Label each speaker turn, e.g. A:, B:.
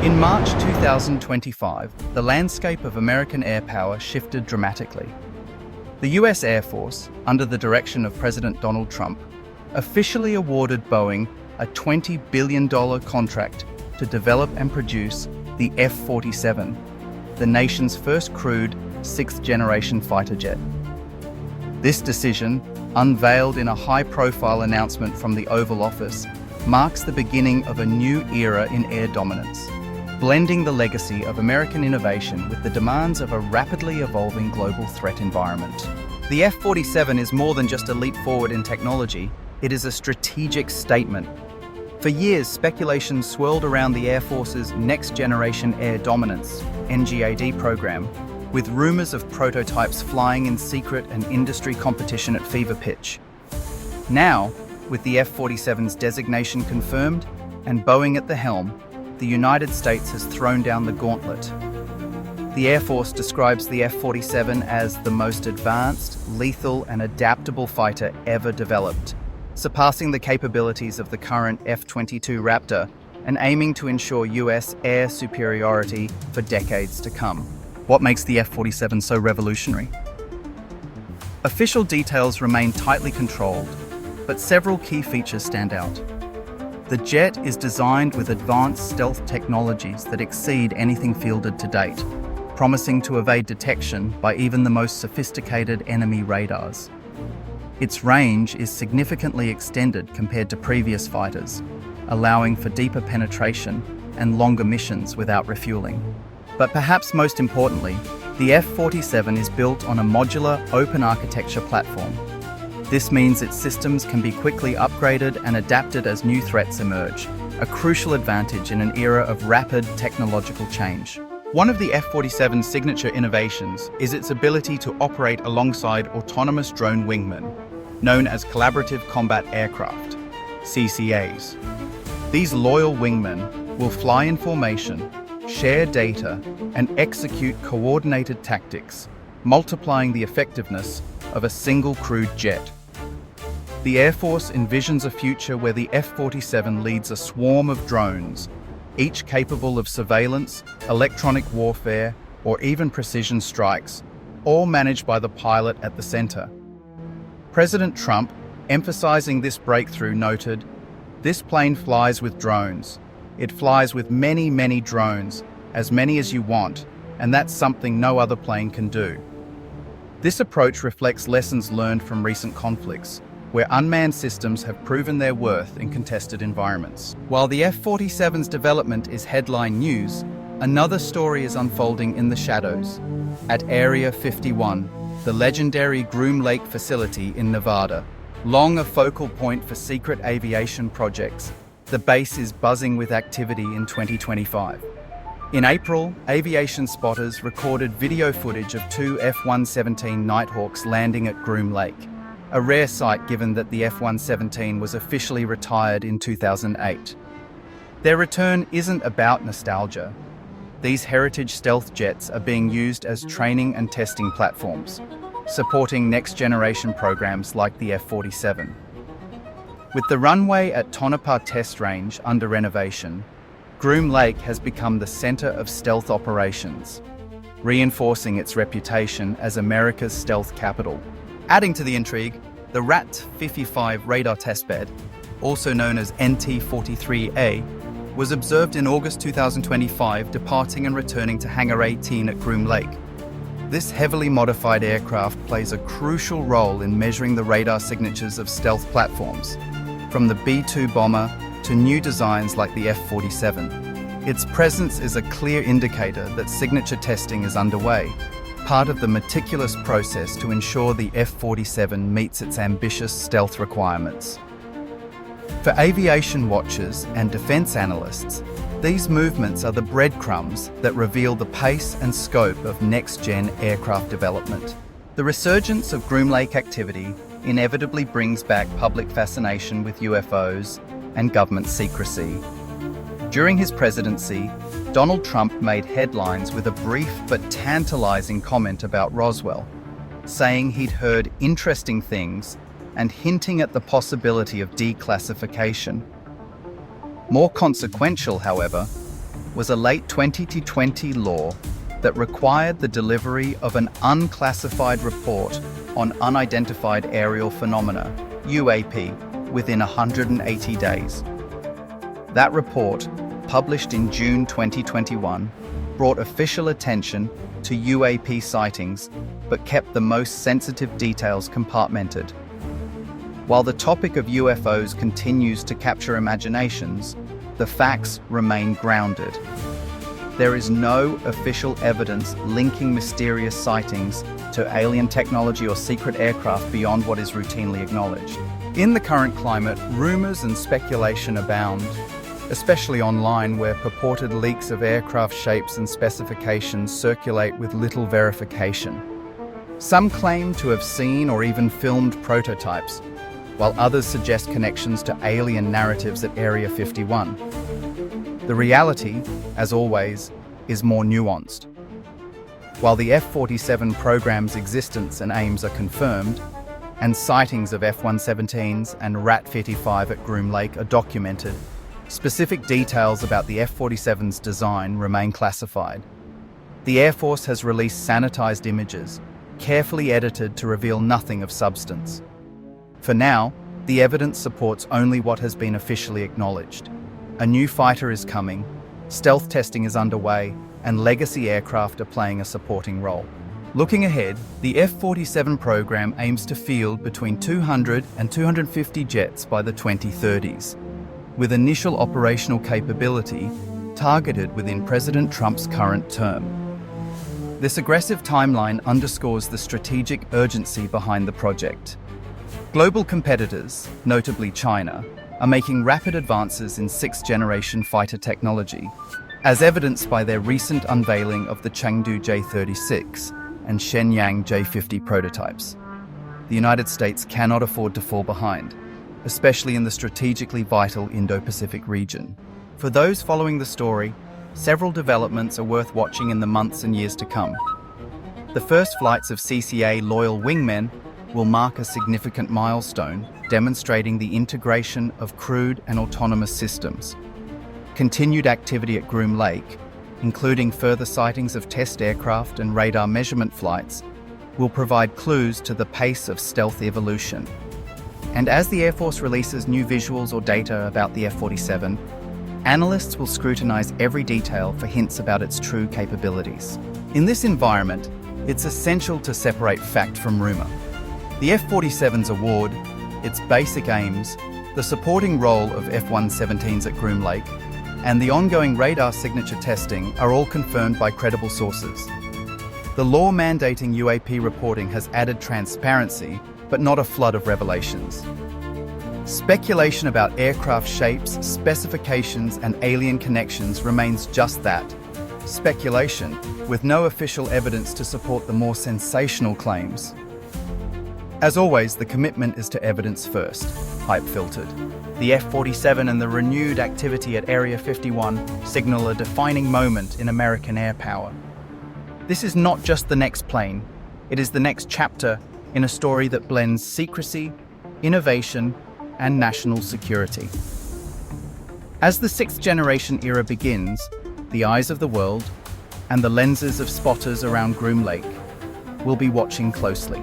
A: In March 2025, the landscape of American air power shifted dramatically. The US Air Force, under the direction of President Donald Trump, officially awarded Boeing a $20 billion contract to develop and produce the F-47, the nation's first crewed sixth-generation fighter jet. This decision, unveiled in a high-profile announcement from the Oval Office, marks the beginning of a new era in air dominance, blending the legacy of American innovation with the demands of a rapidly evolving global threat environment. The F-47 is more than just a leap forward in technology, it is a strategic statement. For years, speculation swirled around the Air Force's Next Generation Air Dominance (NGAD) program, with rumors of prototypes flying in secret and industry competition at fever pitch. Now, with the F-47's designation confirmed and Boeing at the helm, the United States has thrown down the gauntlet. The Air Force describes the F-47 as the most advanced, lethal, and adaptable fighter ever developed, surpassing the capabilities of the current F-22 Raptor and aiming to ensure US air superiority for decades to come. What makes the F-47 so revolutionary? Official details remain tightly controlled, but several key features stand out. The jet is designed with advanced stealth technologies that exceed anything fielded to date, promising to evade detection by even the most sophisticated enemy radars. Its range is significantly extended compared to previous fighters, allowing for deeper penetration and longer missions without refueling. But perhaps most importantly, the F-47 is built on a modular, open architecture platform. This means its systems can be quickly upgraded and adapted as new threats emerge, a crucial advantage in an era of rapid technological change. One of the F-47's signature innovations is its ability to operate alongside autonomous drone wingmen, known as Collaborative Combat Aircraft, CCAs. These loyal wingmen will fly in formation, share data, and execute coordinated tactics, multiplying the effectiveness of a single crewed jet. The Air Force envisions a future where the F-47 leads a swarm of drones, each capable of surveillance, electronic warfare, or even precision strikes, all managed by the pilot at the center. President Trump, emphasizing this breakthrough, noted, "This plane flies with drones. It flies with many, many drones, as many as you want, and that's something no other plane can do." This approach reflects lessons learned from recent conflicts, where unmanned systems have proven their worth in contested environments. While the F-47's development is headline news, another story is unfolding in the shadows. At Area 51, the legendary Groom Lake facility in Nevada, long a focal point for secret aviation projects, the base is buzzing with activity in 2025. In April, aviation spotters recorded video footage of two F-117 Nighthawks landing at Groom Lake, a rare sight given that the F-117 was officially retired in 2008. Their return isn't about nostalgia. These heritage stealth jets are being used as training and testing platforms, supporting next-generation programs like the F-47. With the runway at Tonopah Test Range under renovation, Groom Lake has become the center of stealth operations, reinforcing its reputation as America's stealth capital. Adding to the intrigue, the RAT-55 radar testbed, also known as NT-43A, was observed in August 2025 departing and returning to Hangar 18 at Groom Lake. This heavily modified aircraft plays a crucial role in measuring the radar signatures of stealth platforms, from the B-2 bomber to new designs like the F-47. Its presence is a clear indicator that signature testing is underway, part of the meticulous process to ensure the F-47 meets its ambitious stealth requirements. For aviation watchers and defense analysts, these movements are the breadcrumbs that reveal the pace and scope of next-gen aircraft development. The resurgence of Groom Lake activity inevitably brings back public fascination with UFOs and government secrecy. During his presidency, Donald Trump made headlines with a brief but tantalizing comment about Roswell, saying he'd heard interesting things and hinting at the possibility of declassification. More consequential, however, was a late 2020 law that required the delivery of an unclassified report on unidentified aerial phenomena, UAP, within 180 days. That report, published in June 2021, brought official attention to UAP sightings, but kept the most sensitive details compartmented. While the topic of UFOs continues to capture imaginations, the facts remain grounded. There is no official evidence linking mysterious sightings to alien technology or secret aircraft beyond what is routinely acknowledged. In the current climate, rumors and speculation abound, especially online, where purported leaks of aircraft shapes and specifications circulate with little verification. Some claim to have seen or even filmed prototypes, while others suggest connections to alien narratives at Area 51. The reality, as always, is more nuanced. While the F-47 program's existence and aims are confirmed, and sightings of F-117s and Rat-55 at Groom Lake are documented, specific details about the F-47's design remain classified. The Air Force has released sanitized images, carefully edited to reveal nothing of substance. For now, the evidence supports only what has been officially acknowledged. A new fighter is coming, stealth testing is underway, and legacy aircraft are playing a supporting role. Looking ahead, the F-47 program aims to field between 200 and 250 jets by the 2030s, with initial operational capability targeted within President Trump's current term. This aggressive timeline underscores the strategic urgency behind the project. Global competitors, notably China, are making rapid advances in sixth-generation fighter technology, as evidenced by their recent unveiling of the Chengdu J-36 and Shenyang J-50 prototypes. The United States cannot afford to fall behind, especially in the strategically vital Indo-Pacific region. For those following the story, several developments are worth watching in the months and years to come. The first flights of CCA loyal wingmen will mark a significant milestone, demonstrating the integration of crewed and autonomous systems. Continued activity at Groom Lake, including further sightings of test aircraft and radar measurement flights, will provide clues to the pace of stealth evolution. And as the Air Force releases new visuals or data about the F-47, analysts will scrutinize every detail for hints about its true capabilities. In this environment, it's essential to separate fact from rumor. The F-47's award, its basic aims, the supporting role of F-117s at Groom Lake, and the ongoing radar signature testing are all confirmed by credible sources. The law mandating UAP reporting has added transparency, but not a flood of revelations. Speculation about aircraft shapes, specifications, and alien connections remains just that, speculation, with no official evidence to support the more sensational claims. As always, the commitment is to evidence first, hype filtered. The F-47 and the renewed activity at Area 51 signal a defining moment in American air power. This is not just the next plane, it is the next chapter in a story that blends secrecy, innovation, and national security. As the sixth-generation era begins, the eyes of the world and the lenses of spotters around Groom Lake will be watching closely.